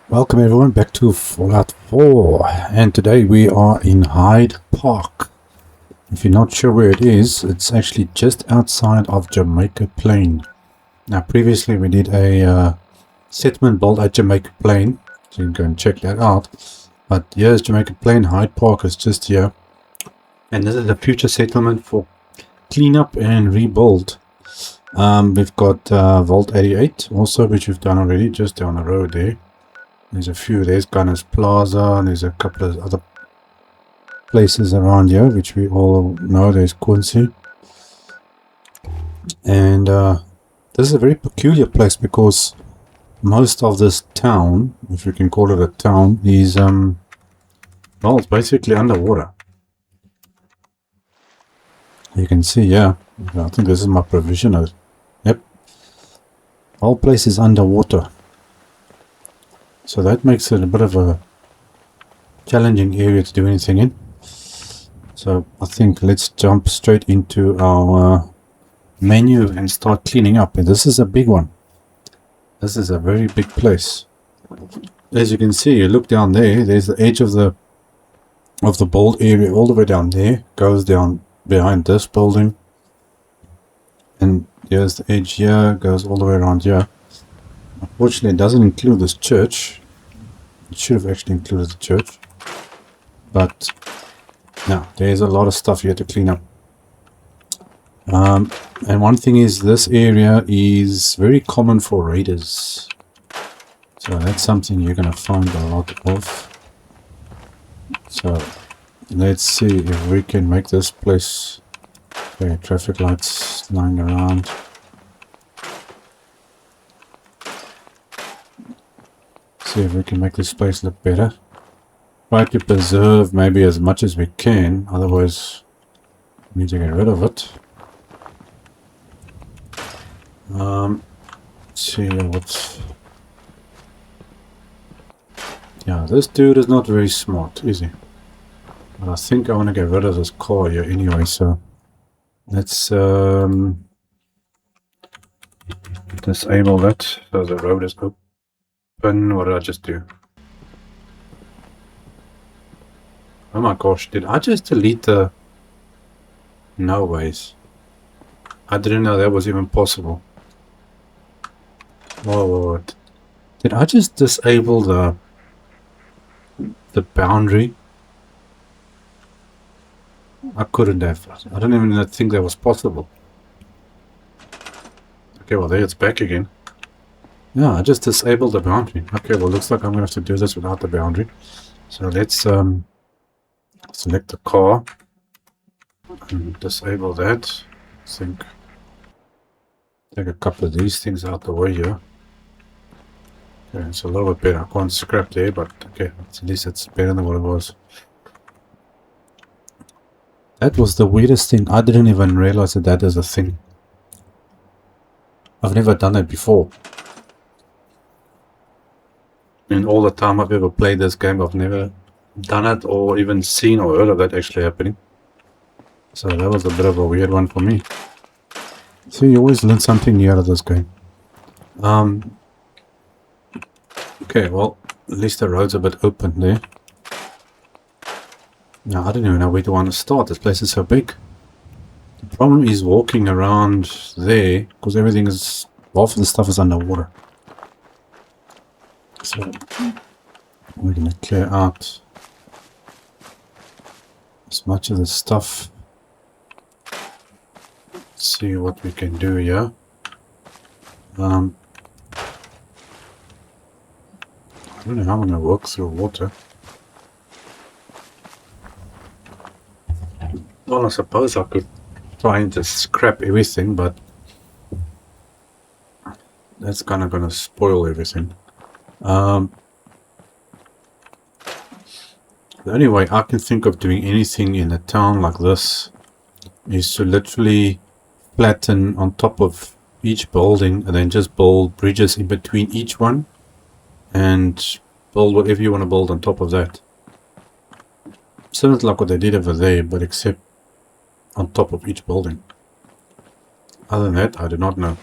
Welcome everyone back to Fallout 4, and today we are in Hyde Park. If you're not sure where it is, it's actually just outside of Jamaica Plain. Now previously we did a settlement build at Jamaica Plain, so you can go and check that out. But here's Jamaica Plain. Hyde Park is just here, and this is a future settlement for cleanup and rebuild. We've got Vault 88 also, which we've done already, just down the road there. There's a few. There's Gunners Plaza, and there's a couple of other places around here which we all know. There's Quincy, and this is a very peculiar place because most of this town, if you can call it a town, is well, it's basically underwater. You can see, yeah, I think this is my provisioner. Yep, the whole place is underwater. So that makes it a bit of a challenging area to do anything in. So I think let's jump straight into our menu and start cleaning up. And this is a big one. This is a very big place. As you can see, you look down there, there's the edge of the build area all the way down there. Goes down behind this building. And here's the edge here, goes all the way around here. Unfortunately, it doesn't include this church. It should have actually included the church. But now there's a lot of stuff here to clean up. And one thing is, this area is very common for raiders. So that's something you're going to find a lot of. So let's see if we can make this place. Okay, traffic lights lying around. See if we can make this place look better. Try to preserve maybe as much as we can, otherwise we need to get rid of it. Let's see what's... Yeah, this dude is not very smart, is he? But I think I want to get rid of this car here anyway, so let's disable that so the road is open. What did I just do? Oh my gosh, did I just delete the... No ways. I didn't know that was even possible. What? Did I just disable the boundary? I couldn't have. I don't even think that was possible. Okay, well there it's back again. Yeah, I just disabled the boundary. Okay, well looks like I'm going to have to do this without the boundary. So let's select the car and disable that. I think take a couple of these things out the way here. Okay, it's a little bit better. I can't scrap there, but okay, at least it's better than what it was. That was the weirdest thing. I didn't even realize that that is a thing. I've never done it before. In all the time I've ever played this game, I've never done it or even seen or heard of that actually happening. So that was a bit of a weird one for me. So you always learn something new out of this game. Okay, well, at least the road's a bit open there. Now, I don't even know where to want to start. This place is so big. The problem is walking around there, because everything is... half of the stuff is underwater. So we're going to clear out as much of the stuff. Let's see what we can do here. I don't know how I'm going to work through water. Well, I suppose I could try and just scrap everything, but that's kind of going to spoil everything. The only way I can think of doing anything in a town like this is to literally flatten on top of each building and then just build bridges in between each one and build whatever you want to build on top of that. Similar to like what they did over there, but except on top of each building. Other than that, I do not know.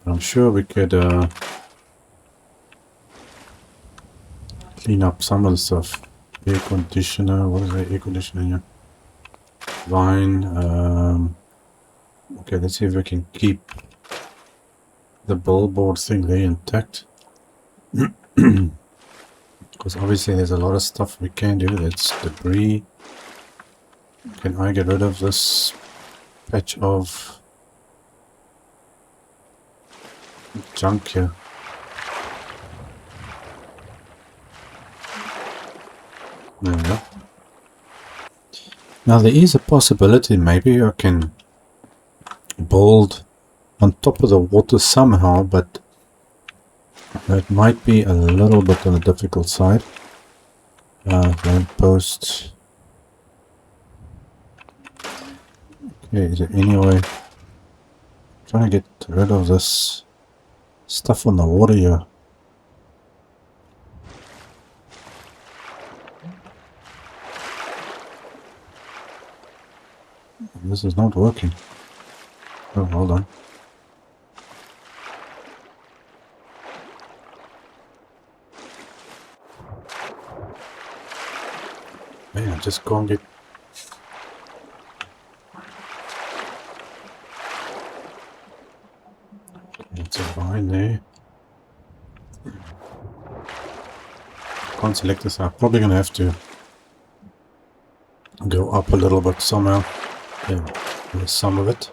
But I'm sure we could clean up some of the stuff. Air conditioner, what is that air conditioner here? Vine, okay, let's see if we can keep the billboard thing there intact. Because obviously there's a lot of stuff we can do. That's debris. Can I get rid of this patch of junk here? There we go. Now there is a possibility maybe I can build on top of the water somehow, but that might be a little bit on the difficult side. Lamppost. Okay, is there any way? Trying to get rid of this stuff on the water here. This is not working. Oh, hold on. Man, I just can't get... It's a vine there. Can't select this. I'm probably going to have to go up a little bit somehow. Yeah, there's some of it.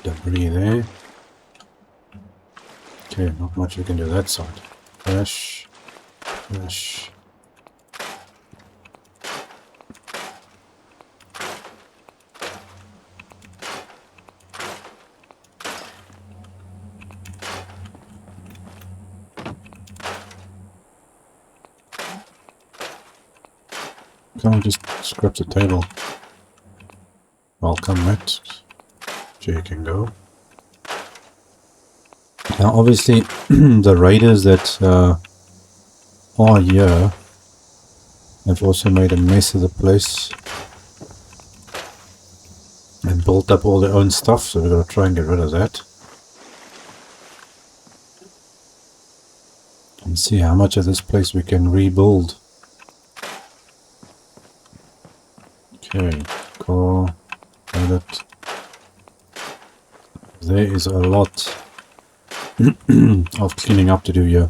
Debris there. Okay, not much we can do that side. Flash. Flash. Can I just scrap the table? Welcome, Matt. Here you can go. Now, obviously, the raiders that are here have also made a mess of the place and built up all their own stuff, so we've got to try and get rid of that. And see how much of this place we can rebuild. Okay, car, toilet. There is a lot of cleaning up to do here.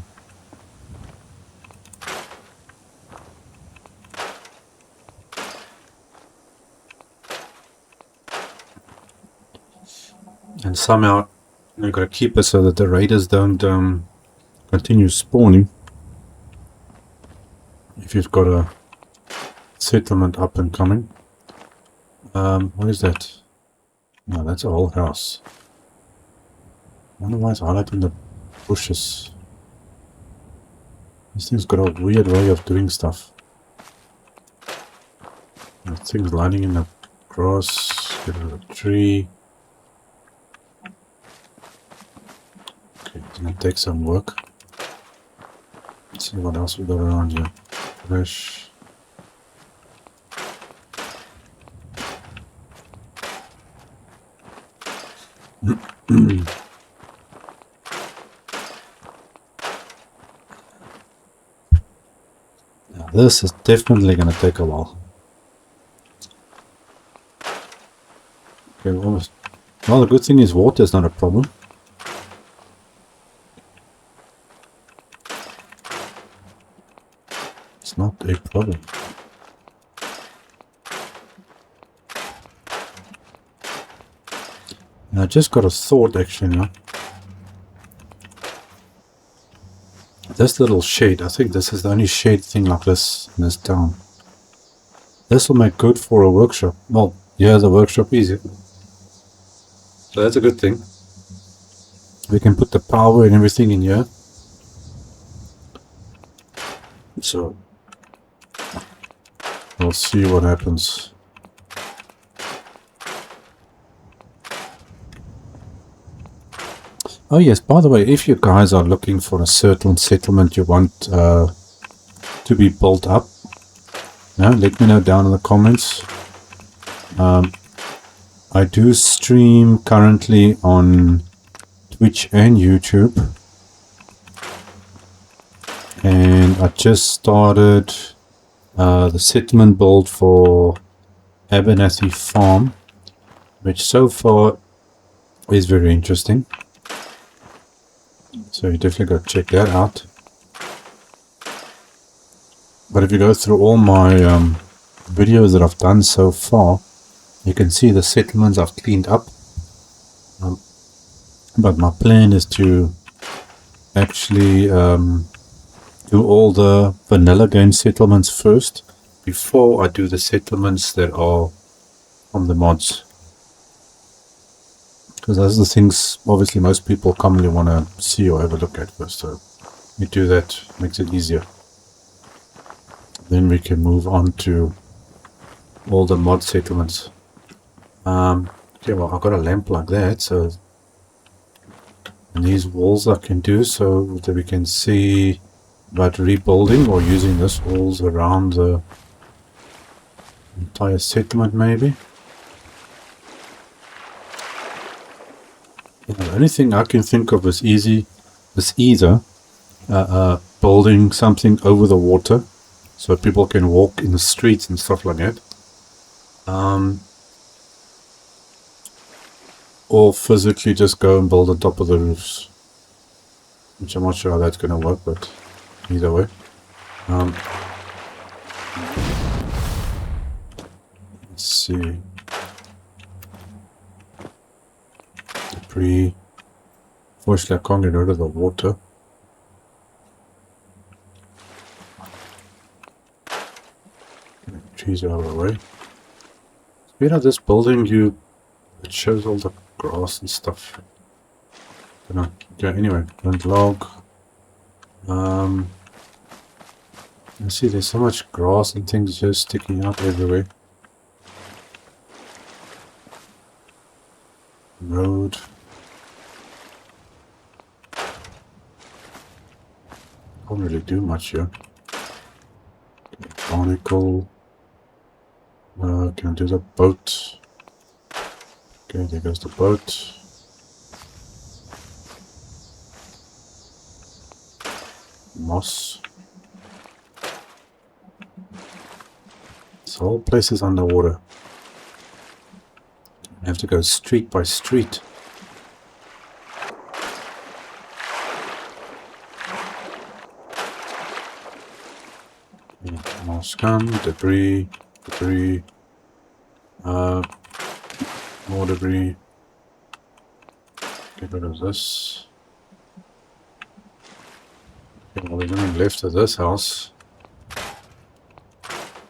And somehow we've got to keep it so that the raiders don't continue spawning. If you've got a settlement up and coming. What is that? No, that's a whole house. I wonder why it's highlighting the bushes. This thing's got a weird way of doing stuff. That thing's lining in the grass, get rid of the tree. Okay, it's gonna take some work. Let's see what else we got around here. Fresh. Now this is definitely going to take a while. Okay, well, the good thing is water is not a problem. It's not a problem. And I just got a thought actually now. This little shade, I think this is the only shade thing like this in this town. This will make good for a workshop. Well, yeah, the workshop easy. So that's a good thing. We can put the power and everything in here. So we'll see what happens. Oh yes, by the way, if you guys are looking for a certain settlement you want to be built up, let me know down in the comments. I do stream currently on Twitch and YouTube. I just started the settlement build for Abernathy Farm, which so far is very interesting. So you definitely got to check that out. But if you go through all my videos that I've done so far, you can see the settlements I've cleaned up. But my plan is to actually do all the vanilla game settlements first before I do the settlements that are from the mods. Because those are the things obviously most people commonly want to see or have a look at first. So we do that, makes it easier. Then we can move on to all the mod settlements. Okay, well, I've got a lamp like that, so and these walls I can do so that we can see about rebuilding or using this walls around the entire settlement maybe. Yeah, the only thing I can think of is either building something over the water so people can walk in the streets and stuff like that. Or physically just go and build on top of the roofs, which I'm not sure how that's going to work, but either way. Let's see. Debris. Fortunately, I can't get rid of the water. Trees are out of the way. Speed of this building, it shows all the grass and stuff. Don't know. Okay, anyway, don't log. You see, there's so much grass and things just sticking out everywhere. Road. Can't really do much here. Barnacle. Can I do the boat? Okay, there goes the boat. Moss. This whole place is underwater. I have to go street by street. Moss come, debris, more debris. Get rid of this. Okay, well, there's nothing left of this house.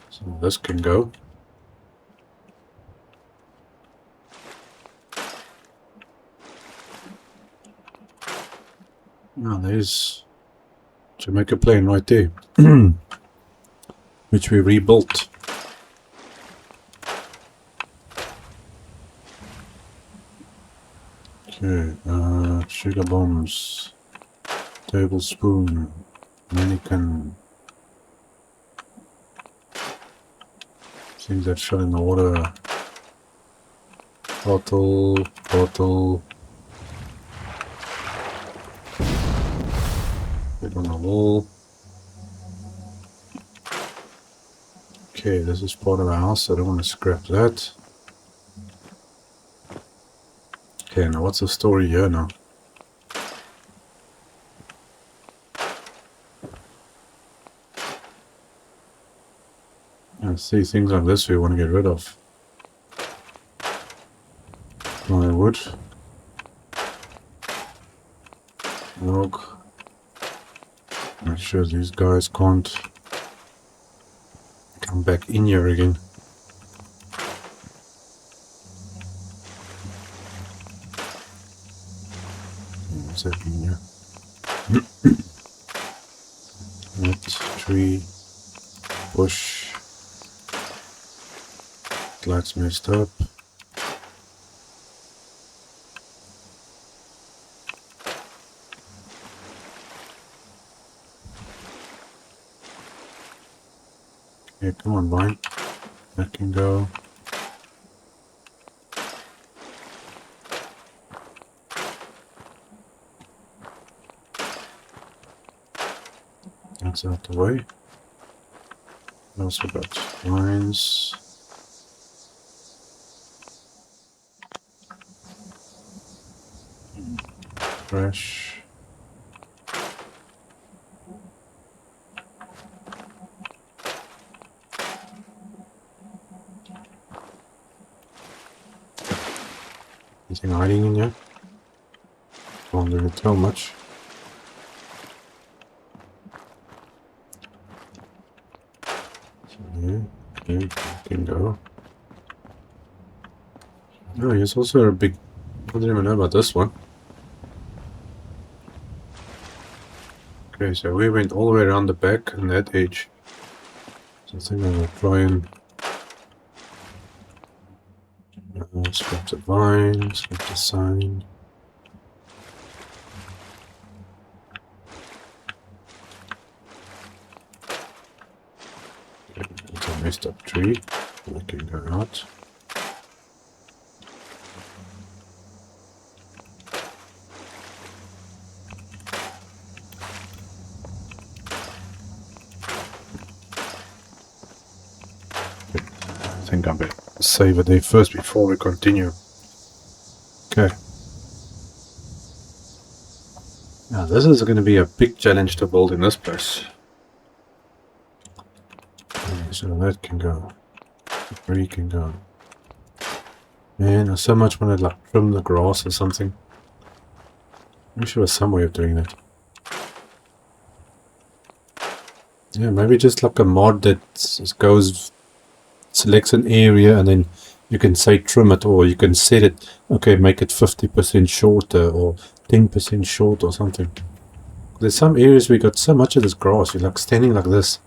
So this can go. Now there's Jamaica Plain right there, which we rebuilt. Okay, sugar bombs, tablespoon, mannequin, things that shot in the water, bottle, put on the wall. Okay, this is part of the house, I don't want to scrap that. Okay, now what's the story here now? I see things like this we want to get rid of. Wood. Log. Make sure these guys can't come back in here again. What's that in here? Net, tree, bush. Lights messed up. Yeah, come on, vine. That can go. That's out the way. Also got vines. Fresh. Anything hiding in here? Can't really tell much. Yeah, okay, can go. Oh, here's also a big... I didn't even know about this one. Okay, so we went all the way around the back and that edge. So I think I'm gonna try and... scrap the vine, scrap the sign. Okay, it's a messed up tree. I can go out. I think I better save it there first before we continue. Okay. Now this is going to be a big challenge to build in this place. Okay, so that can go. The tree can go. Man, I so much want to like trim the grass or something. I'm sure there's some way of doing that. Yeah, maybe just like a mod that goes, selects an area and then you can say trim it, or you can set it, okay, make it 50% shorter or 10% short or something. There's some areas we got so much of this grass, you're like standing like this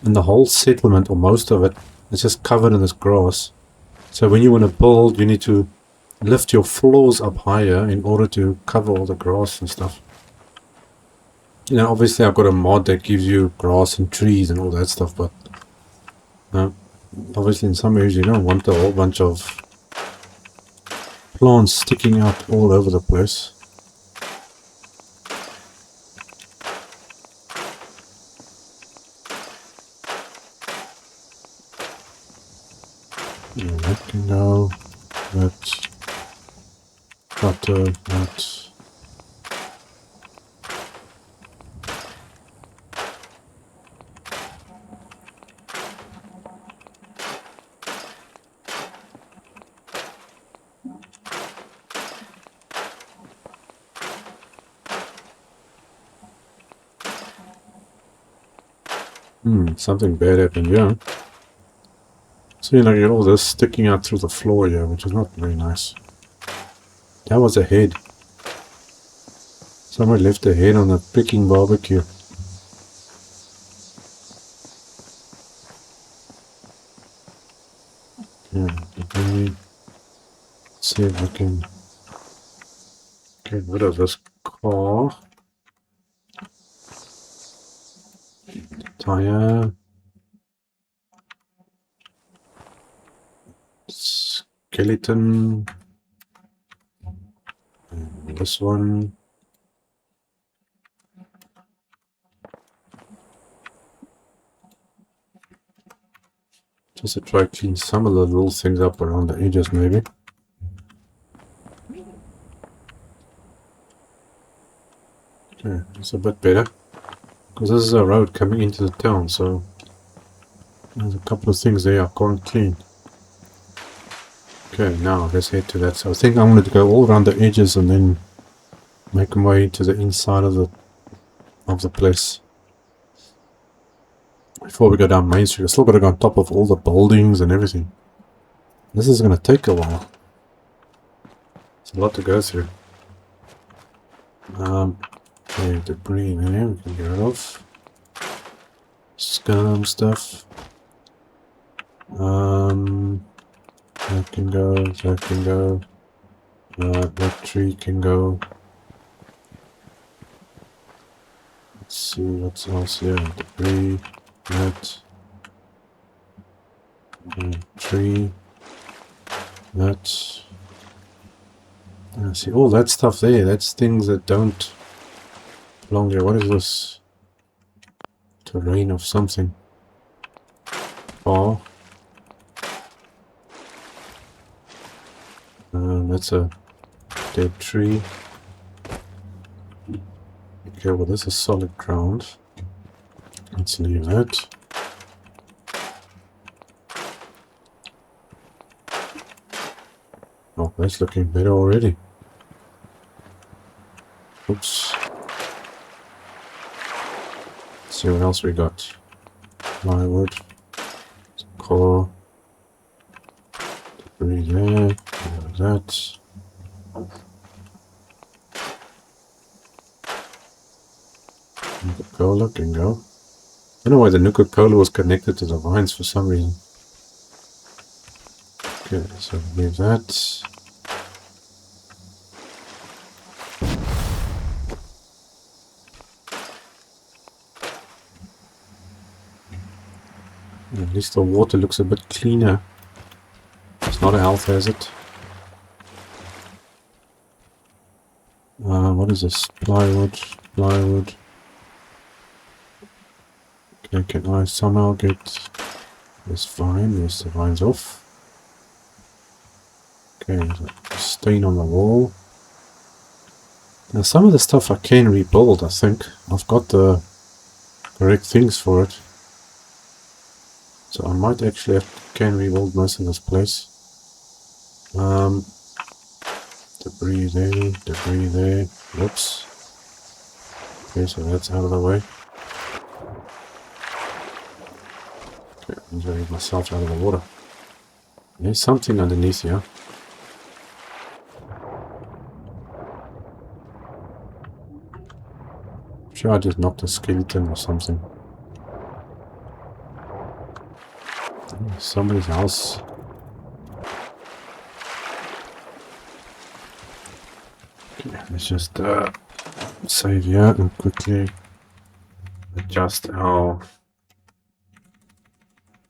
and the whole settlement or most of it is just covered in this grass. So when you want to build, you need to lift your floors up higher in order to cover all the grass and stuff. You know, obviously I've got a mod that gives you grass and trees and all that stuff, but obviously in some areas you don't want a whole bunch of plants sticking out all over the place. Yeah, that can go, that, butter, that. Something bad happened here. So you know, you get all this sticking out through the floor here, which is not very nice. That was a head. Someone left a head on a freaking barbecue. Yeah, let me see if I can get rid of this car. Tire. Skeleton. And this one. Just to try to clean some of the little things up around the edges maybe. Okay, it's a bit better. Because this is a road coming into the town, so there's a couple of things there I can't clean. Okay, now let's head to that. So I think I'm going to go all around the edges and then make my way to the inside of the place. Before we go down Main Street, I still got to go on top of all the buildings and everything. This is going to take a while. It's a lot to go through. Okay, debris in there we can get rid of. Scum stuff. That can go, that can go. That tree can go. Let's see what's else here. Debris, that. Tree. That. See all that stuff there, that's things that don't belong there. What is this? terrain of something. Oh. That's a dead tree. Okay, well this is solid ground. Let's leave that. Oh, that's looking better already. Oops. Let's see what else we got. Plywood. Core. Debris there. That. Nuka-Cola can go. I don't know why the Nuka-Cola was connected to the vines for some reason. Okay, so leave that. At least the water looks a bit cleaner. It's not a health hazard. What is this? Plywood. Plywood. Okay, can I somehow get this vine? Yes, the vine's off. Okay, stain on the wall. Now some of the stuff I can rebuild, I think. I've got the correct things for it. So I might actually can rebuild most of this place. Debris there, debris there. Whoops. Okay, so that's out of the way. Okay, I'm going to get myself out of the water. There's something underneath here. I'm sure I just knocked a skeleton or something. Somebody's house. Okay, let's just save here and quickly adjust our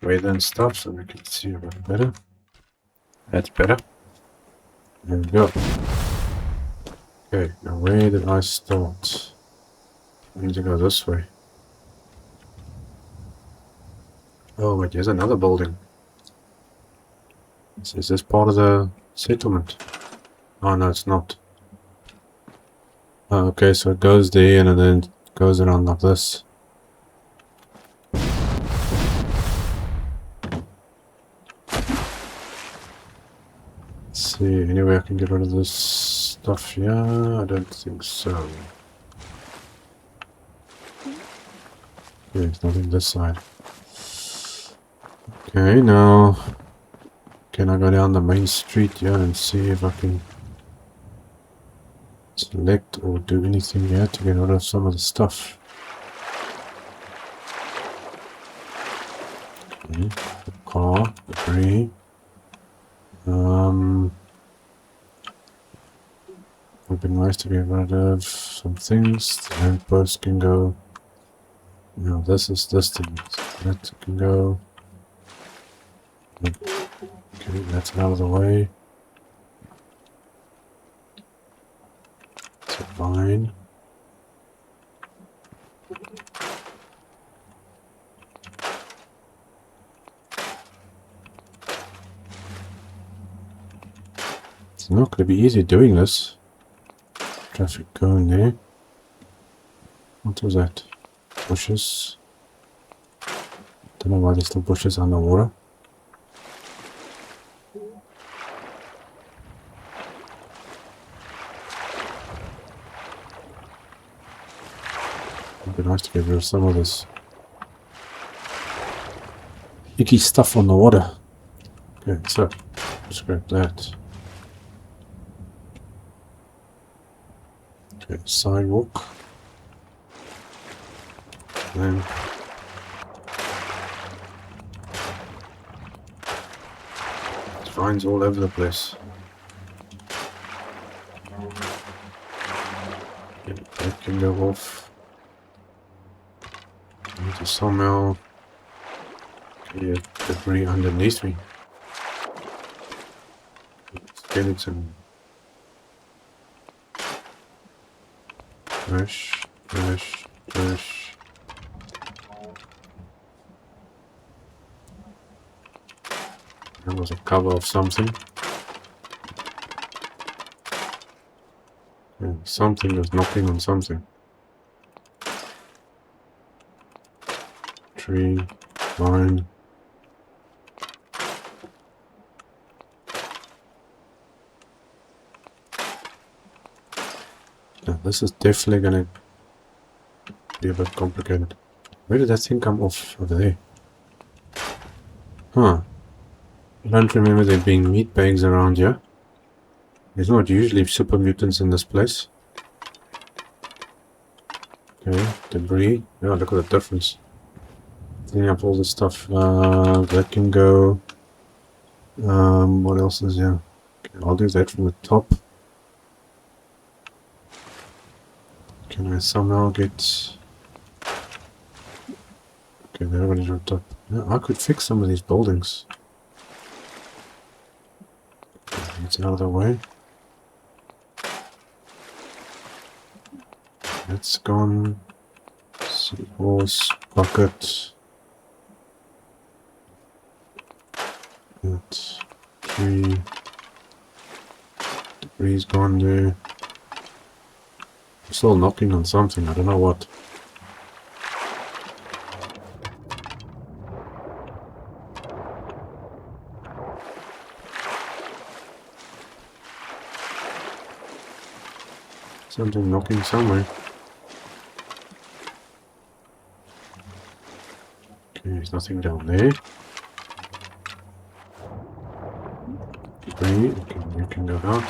weather and stuff so we can see a bit better. That's better. There we go. Okay, now where did I start? I need to go this way. Oh wait, there's another building. Is this part of the settlement? Oh no, it's not. Oh, okay, so it goes there and then it goes around like this. Let's see, anyway I can get rid of this stuff here? I don't think so. Yeah, it's nothing this side. Okay, now can I go down the main street here and see if I can select or do anything here to get rid of some of the stuff? Okay, the car, debris. Would be nice to get rid of some things. The lamppost can go. Now this is this thing. That can go. Okay, that's out of the way. It's a vine. It's not going to be easy doing this. Traffic going there. What was that? Bushes. Don't know why there's still bushes underwater. It'd be nice to get rid of some of this icky stuff on the water. Okay, so scrap that. Okay, sidewalk. Then vines all over the place. Yeah, that can go off. I need to somehow get debris underneath me. Skeleton. Trash, trash, trash. That was a cover of something. Yeah, something was knocking on something. Tree, vine. Yeah, this is definitely gonna be a bit complicated. Where did that thing come off over there? Huh. I don't remember there being meat bags around here. There's not usually super mutants in this place. Okay, debris. Yeah, look at the difference. Cleaning up all this stuff. That can go. What else is here? Okay, I'll do that from the top. Can I somehow get... Okay, there one is on top. Yeah, I could fix some of these buildings. It's out of the way. That's gone. Horse, bucket. That tree. Debris gone there. I'm still knocking on something, I don't know what. Something knocking somewhere. Okay, there's nothing down there. Debris, okay, you can go out.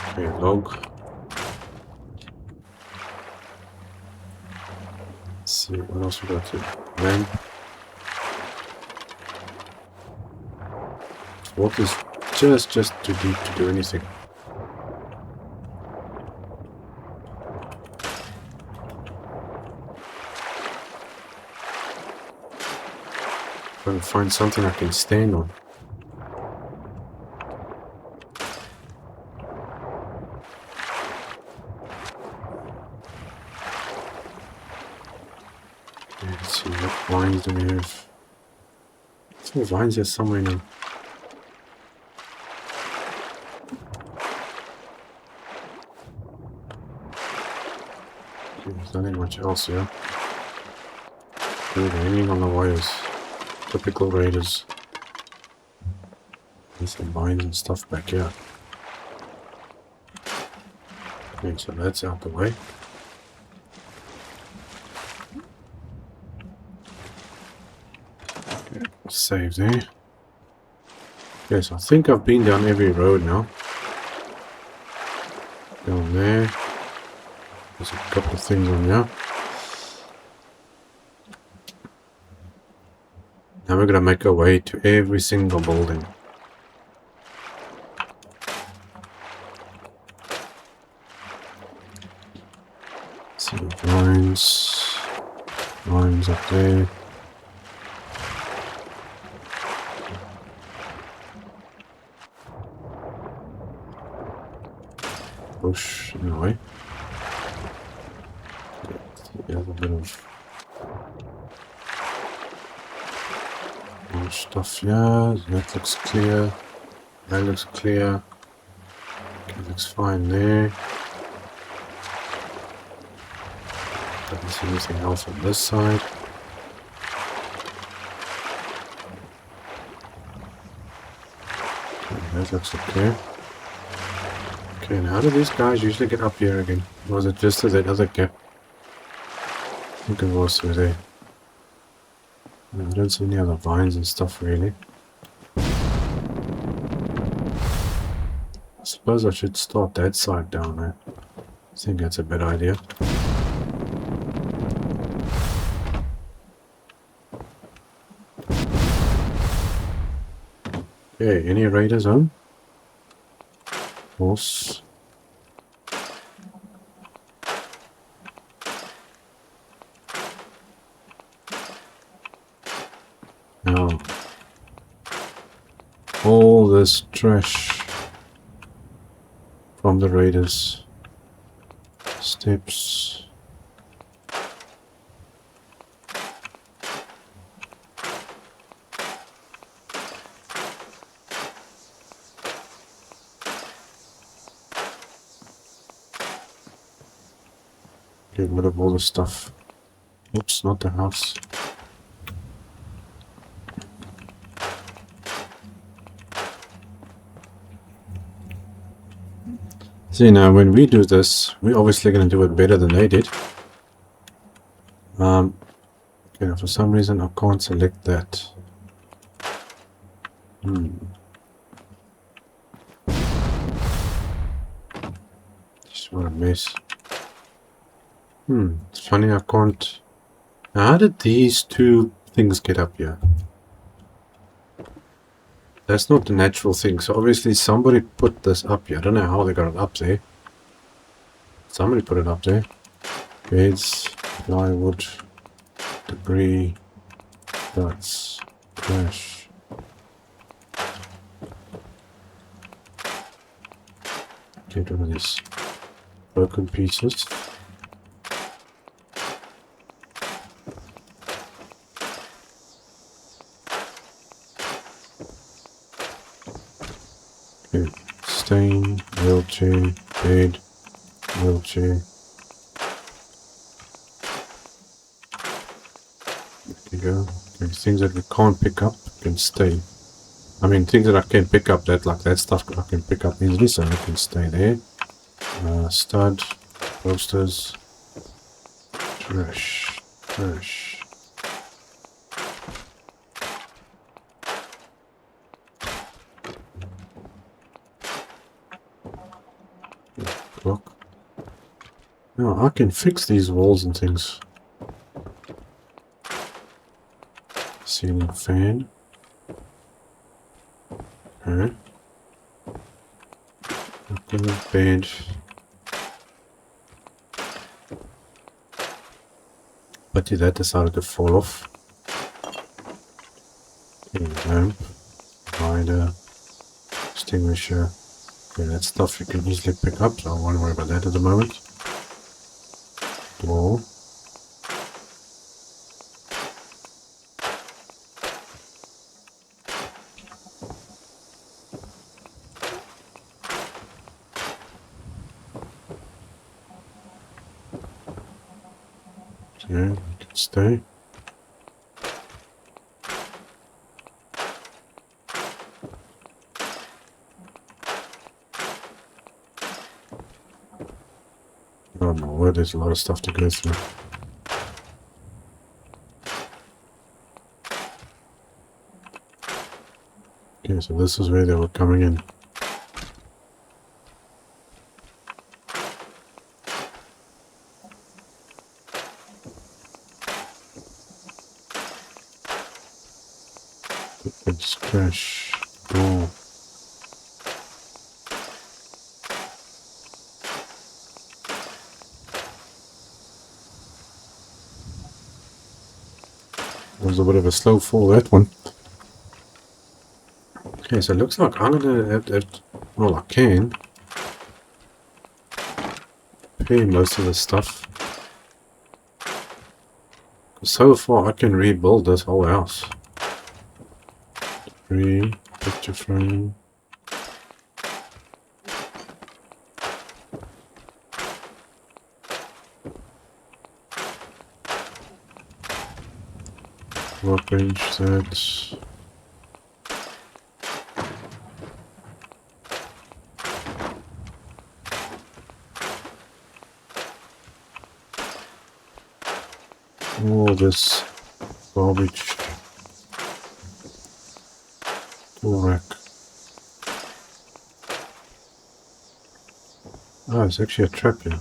Okay, log. Let's see, what else we got here? Lamp. What is just too deep to do anything. Trying to find something I can stand on. Okay, let's see, what vines do we have? There's vines here somewhere now. Okay, there's nothing much else here. Good, hanging on the wires. Typical raiders. There's some vines and stuff back here. Okay, so that's out the way. Okay, save there. Yes, I think I've been down every road now. Down there. There's a couple of things on here. Now we're gonna make our way to every single building. See vines. Vines up there. Bush in the way. Yeah, a bit of more stuff here. That looks clear. That looks clear. Okay, looks fine there. Don't see anything else on this side. Okay, that looks okay. Okay, and how do these guys usually get up here again? Or was it just through that other gap? I think it was through there. I don't see any other vines and stuff really. I suppose I should start that side down there. I think that's a better idea. Okay, any raiders home? Horse. Now, all this trash from the raiders. Steps. Get rid of all the stuff. Oops, not the house. See, now when we do this, we're obviously going to do it better than they did. Okay, for some reason I can't select that. Just what a mess. It's funny I can't... Now, how did these two things get up here? That's not the natural thing, so obviously somebody put this up here. I don't know how they got it up there. Somebody put it up there. Beds, plywood, debris, guts, trash. Get rid of these broken pieces. Okay, stain, wheelchair, bed, wheelchair. There you go. Okay, things that we can't pick up can stay. I mean, things that I can pick up, that stuff I can pick up easily, so it can stay there. Stud, posters, trash, trash. Clock. Now I can fix these walls and things. Ceiling fan. Okay. Okay, bed. But that decided to fall off. Okay, lamp, divider, extinguisher. Okay, that stuff you can easily pick up, so I won't worry about that at the moment. Door. Okay, you can stay. Oh my word, there's a lot of stuff to go through. Okay, so this is where they were coming in. It's crash. Door. That was a bit of a slow fall, that one. Okay, so it looks like I'm gonna have, well, I can pay most of the stuff. So far, I can rebuild this whole house. Picture frame. Workbench, that. All this garbage. Tool rack. Ah, it's actually a trap here.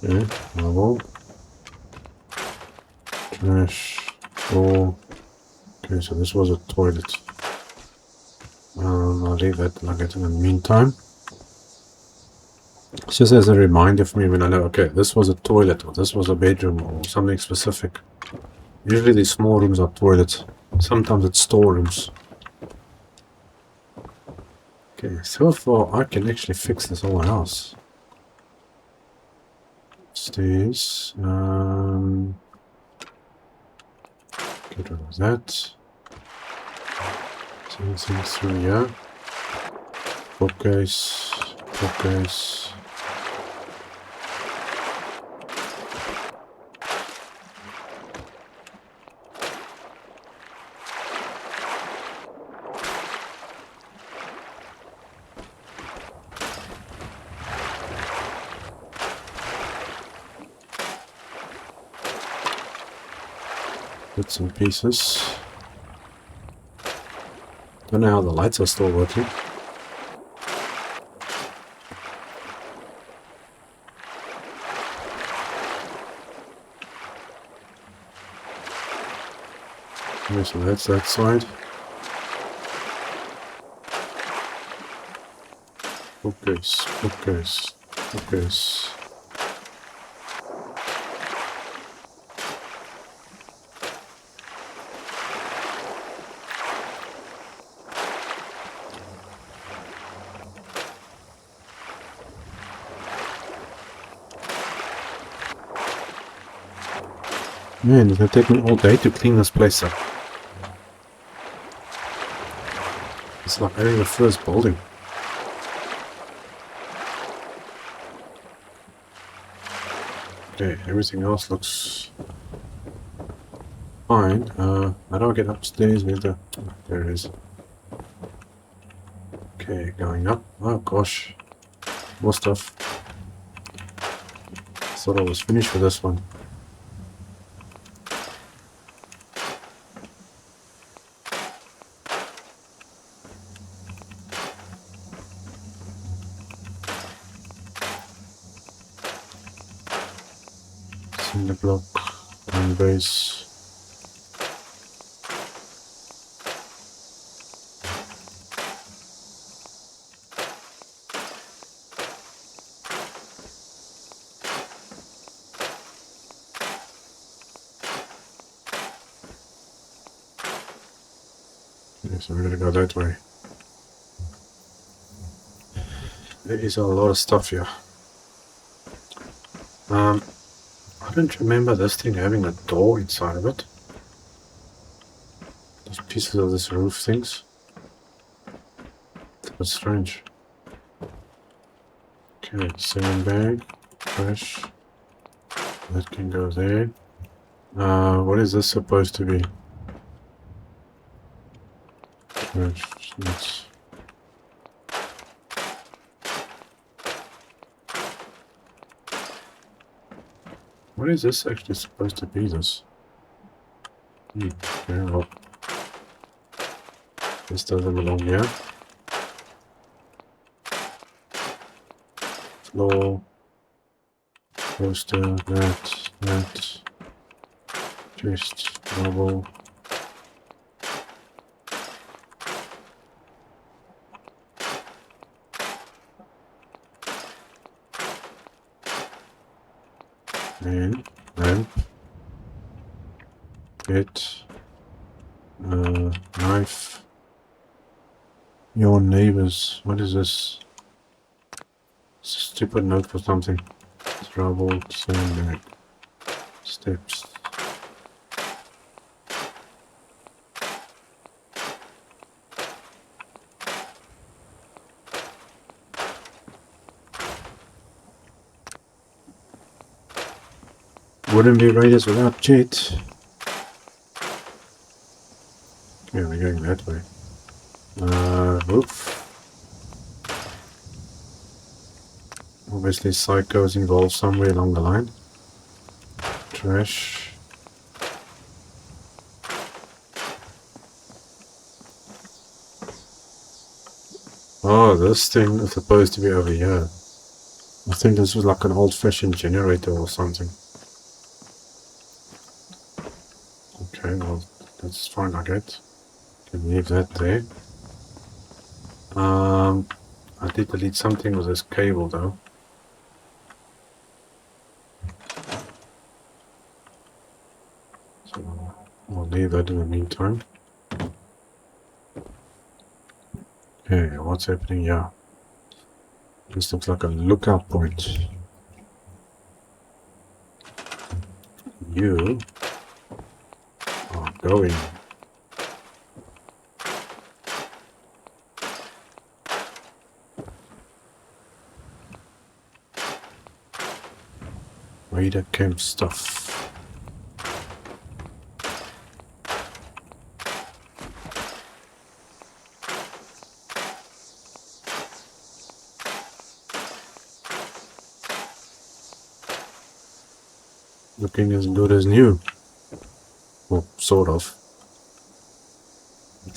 Okay, level. Trash. Door. Okay, so this was a toilet. I'll leave that nugget in the meantime. It's just as a reminder for me when I know, okay, this was a toilet or this was a bedroom or something specific. Usually these small rooms are toilets. Sometimes it's storerooms. Okay, so far I can actually fix this whole house. Stairs. Get rid of that. Anything through here. Bookcase. Bookcase. bits and pieces. Don't know how the lights are still working. Okay, so that's that side. Focus, focus, focus. Man, it's gonna take me all day to clean this place up. It's like adding the first building. Okay, everything else looks fine. How do I get upstairs with the... Oh, there it is. Okay, going up. Oh gosh. More stuff. Thought I was finished with this one. Cinder block, iron base. So we're gonna go that way. There is a lot of stuff here. I don't remember this thing having a door inside of it. Those pieces of this roof things. That's strange. Okay, second bag, trash. That can go there. What is this supposed to be? Trash. What is this actually supposed to be, this? Okay, well. This doesn't belong here. Floor. Poster, that. Chest, marble. And lamp, bed, knife. Your neighbors. What is this? It's a stupid note for something. Trouble, sandbag, steps. Wouldn't be raiders without jet. Yeah, we're going that way. Oof. Obviously psychos involved somewhere along the line. Trash. Oh, this thing is supposed to be over here. I think this was like an old-fashioned generator or something. Okay, well, that's fine, I guess. Can leave that there. I did delete something with this cable though. So I'll leave that in the meantime. Okay, what's happening here? This looks like a lookout point. You are going. Raider camp stuff. Looking as good as new. Well, sort of.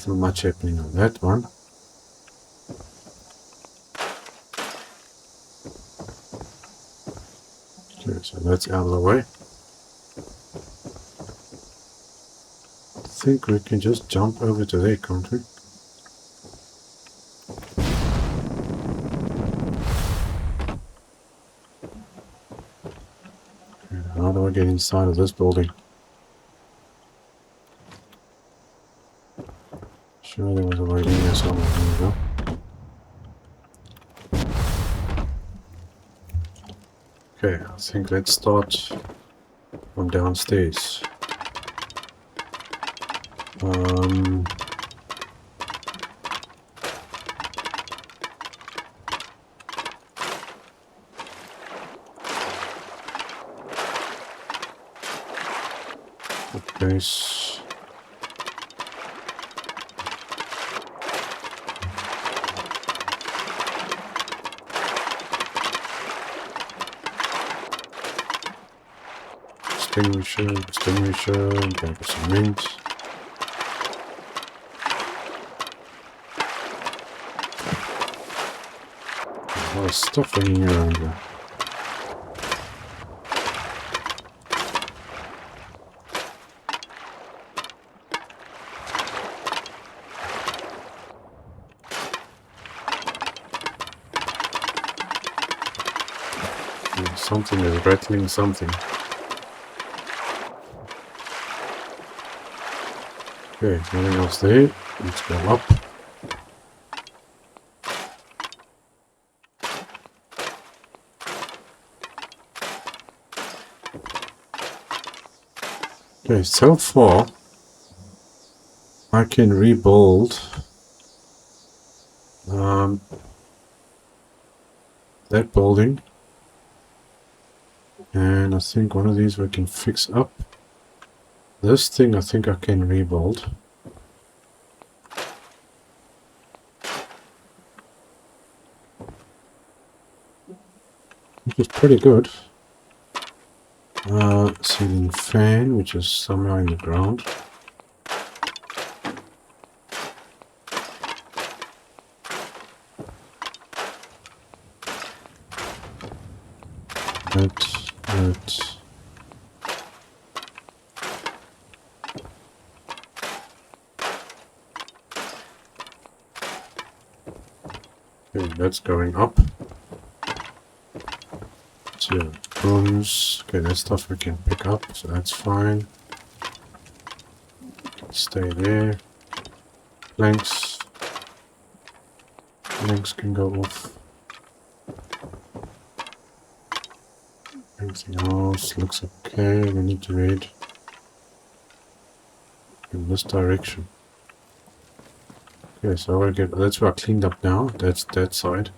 Not much happening on that one. Okay, so that's out of the way. I think we can just jump over to there, can't we? Okay, how do I get inside of this building? Sure, there was a way in there somewhere. There we go. Okay, I think let's start from downstairs. Base. Extinguisher, bag of cement. A lot of stuff hanging around here. Something is rattling something. Okay, nothing else there. Let's go up. Okay, so far I can rebuild that building, and I think one of these we can fix up. This thing I think I can rebuild. Which is pretty good. Ceiling fan, which is somewhere in the ground. That. Okay, that's going up. So, rooms. Okay, that stuff we can pick up, so that's fine. Stay there. Planks. Planks can go off. Everything else looks okay. We need to read in this direction. Okay, so I get that's where I cleaned up now. That's that side.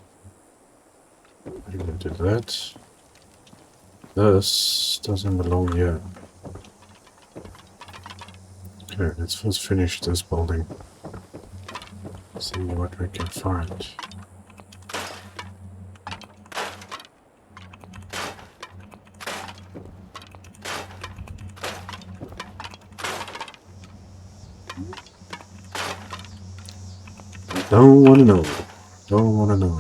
I'm gonna do that. This doesn't belong here. Okay, let's first finish this building. See what we can find. Don't want to know. Don't want to know.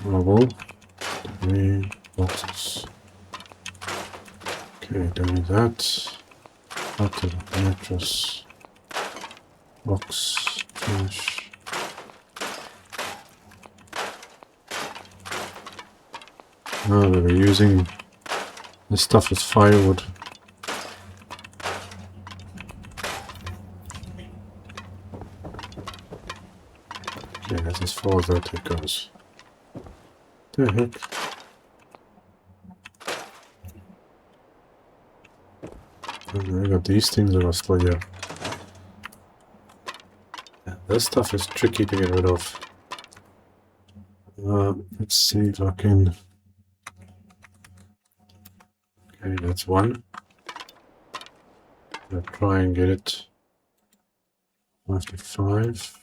Marble. 3 boxes. Okay, doing that. Out of the mattress. Box. Finish. Oh, we were using this stuff as firewood. Okay, that's as far as that goes. The heck? I got these things that are still here. Yeah, this stuff is tricky to get rid of. Let's see if I can. Okay, that's one. I'll try and get it. 5 to 5.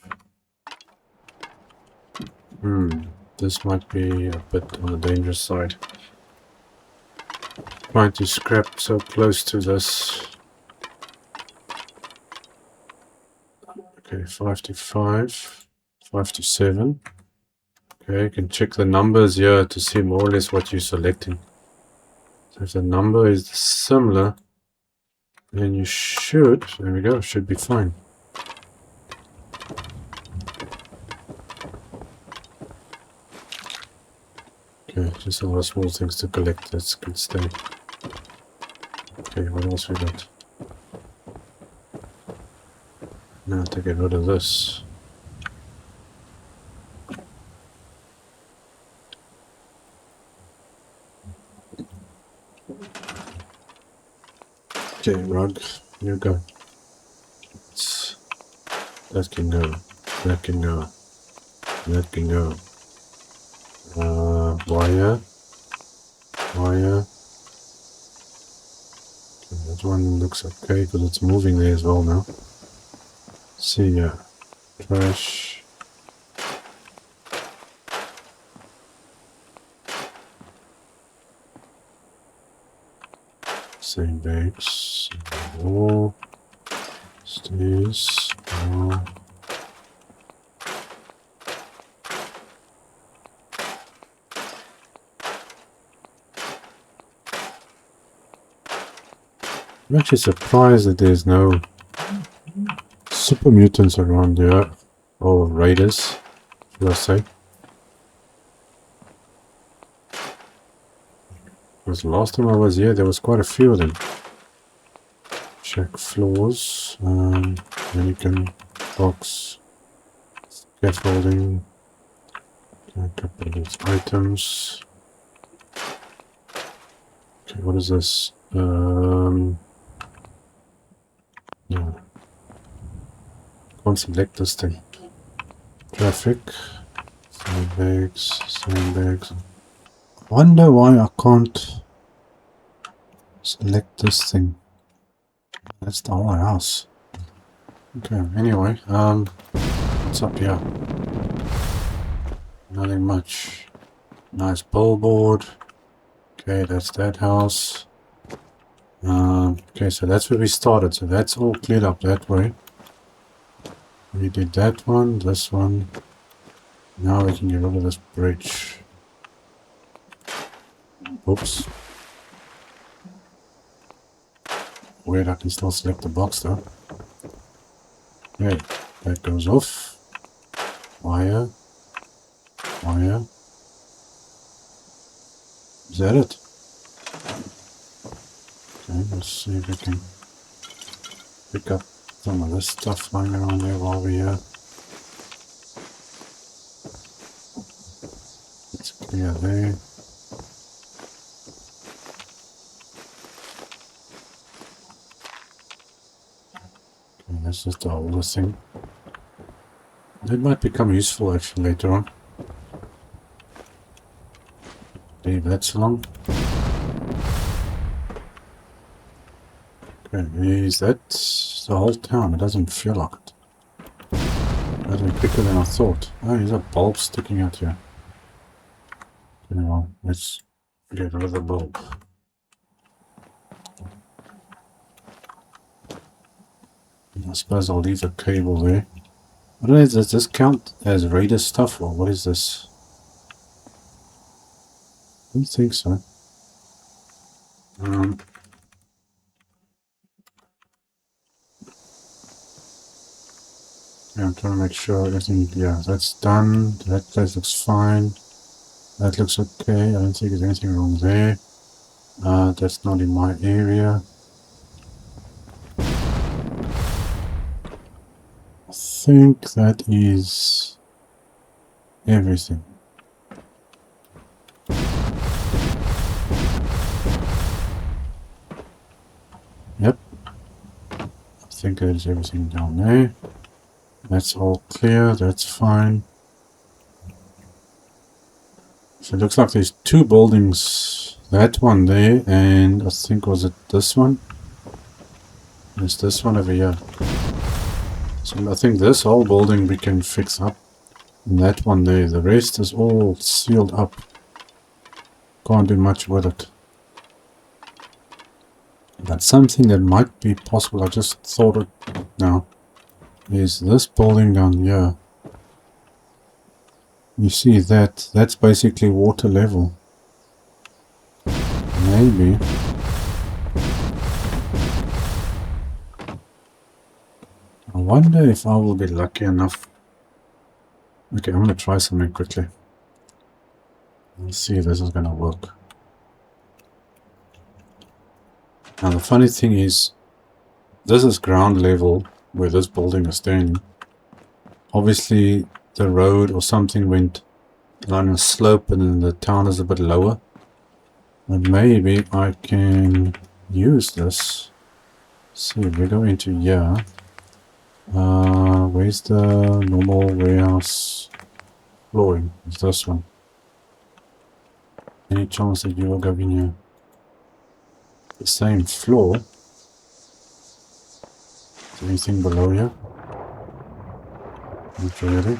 This might be a bit on the dangerous side. Trying to scrap so close to this. Okay, 5 to 5, 5 to 7. Okay, you can check the numbers here to see more or less what you're selecting. So if the number is similar, then you should, there we go, should be fine. Okay, just a lot of small things to collect, that's good stay. Okay, what else we got? Now to get rid of this. Okay, rug, you go. That can go. That can go. That can go. Wire. Wire. Okay, that one looks okay because it's moving there as well now. See ya. Trash. Same bags. Wall. Stairs. Wall. I'm actually surprised that there's no super mutants around here, or raiders, should I say. Because last time I was here, there was quite a few of them. Check floors, then you can box, scaffolding, a couple of these items. Okay, what is this? No. Can't select this thing. Traffic. Sandbags. Sandbags. I wonder why I can't select this thing. That's the whole house. Okay, anyway, what's up here? Nothing much. Nice billboard. Okay, that's that house. Okay, so that's where we started. So that's all cleared up that way. We did that one, this one. Now we can get rid of this bridge. Oops. Weird, I can still select the box though. Okay, that goes off. Wire. Wire. Is that it? Okay, let's see if we can pick up some of this stuff lying around there while we're here. It's clear there. Okay, that's just the oldest thing. That might become useful actually later on. Leave that so long. Okay, is that the whole town? It doesn't feel like it. Doesn't quicker than I thought. Oh, there's a bulb sticking out here. Okay, well, let's get rid of the bulb. I suppose I'll leave the cable there. What is this? Does this count as raider stuff or what is this? I don't think so. Yeah, I'm trying to make sure everything, yeah, that's done. That place looks fine. That looks okay. I don't think there's anything wrong there. That's not in my area. I think that is everything. Yep. I think that is everything down there. That's all clear, that's fine. So it looks like there's two buildings. That one there, and I think was it this one? There's this one over here. So I think this whole building we can fix up. And that one there, the rest is all sealed up. Can't do much with it. But something that might be possible, I just thought it now, is this building down here. You see that? That's basically water level. Maybe. I wonder if I will be lucky enough. Okay, I'm going to try something quickly. Let's see if this is going to work. Now the funny thing is, this is ground level where this building is standing. Obviously the road or something went along a slope and then the town is a bit lower. But maybe I can use this. See, if we go into here. Where's the normal warehouse flooring? It's this one. Any chance that you will go in here? The same floor. Is there anything below here? Not really.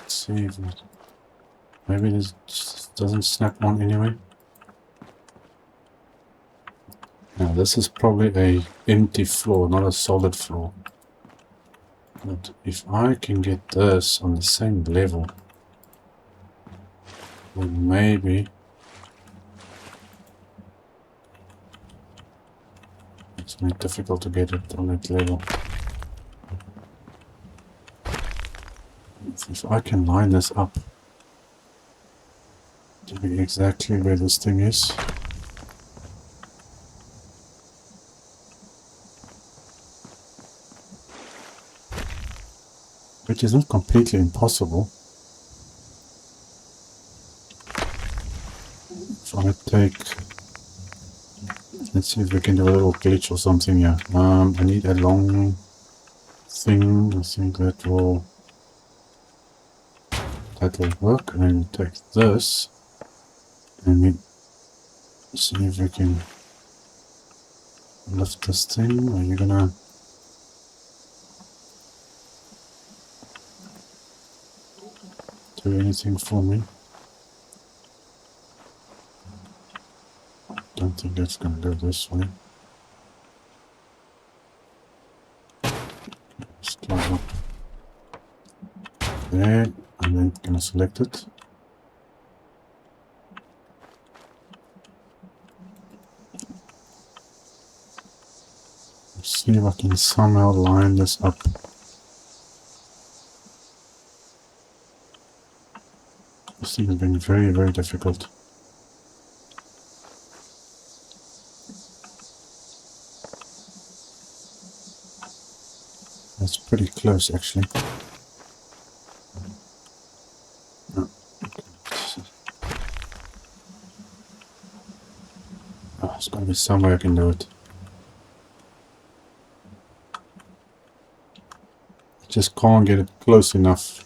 Let's see if it, maybe this just doesn't snap on anyway. Now this is probably a empty floor, not a solid floor. But if I can get this on the same level, then maybe it's not difficult to get it on that level. If I can line this up to be exactly where this thing is. Which is not completely impossible. If I take, let's see if we can do a little glitch or something here. I need a long thing. I think that will work. And then take this and we see if we can lift this thing. Are you gonna? Do anything for me? Don't think that's gonna go this way. Start up there, and then gonna select it. Let's see if I can somehow line this up. This thing has been very, very difficult. That's pretty close, actually. Oh, there's got to be some way I can do it. I just can't get it close enough.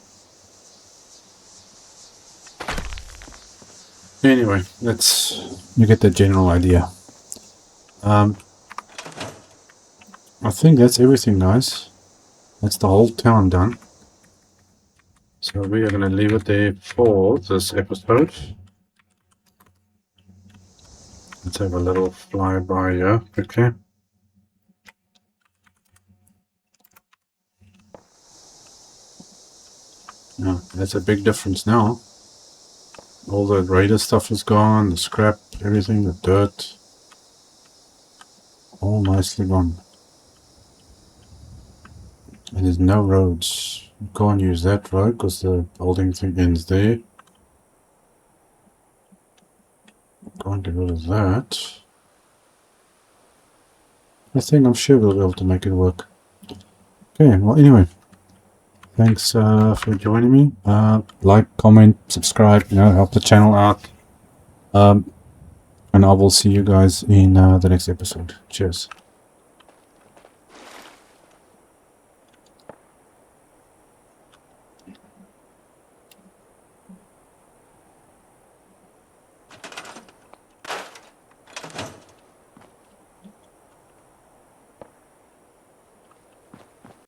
Anyway, you get the general idea. I think that's everything, guys. That's the whole town done. So we are going to leave it there for this episode. Let's have a little flyby here quickly. Now, that's a big difference now. All the raider stuff is gone, the scrap, everything, the dirt. All nicely gone. And there's no roads. You can't use that road because the building thing ends there. Can't get rid of that. I'm sure we'll be able to make it work. Okay, well anyway. Thanks for joining me. Like, comment, subscribe, help the channel out. And I will see you guys in the next episode. Cheers.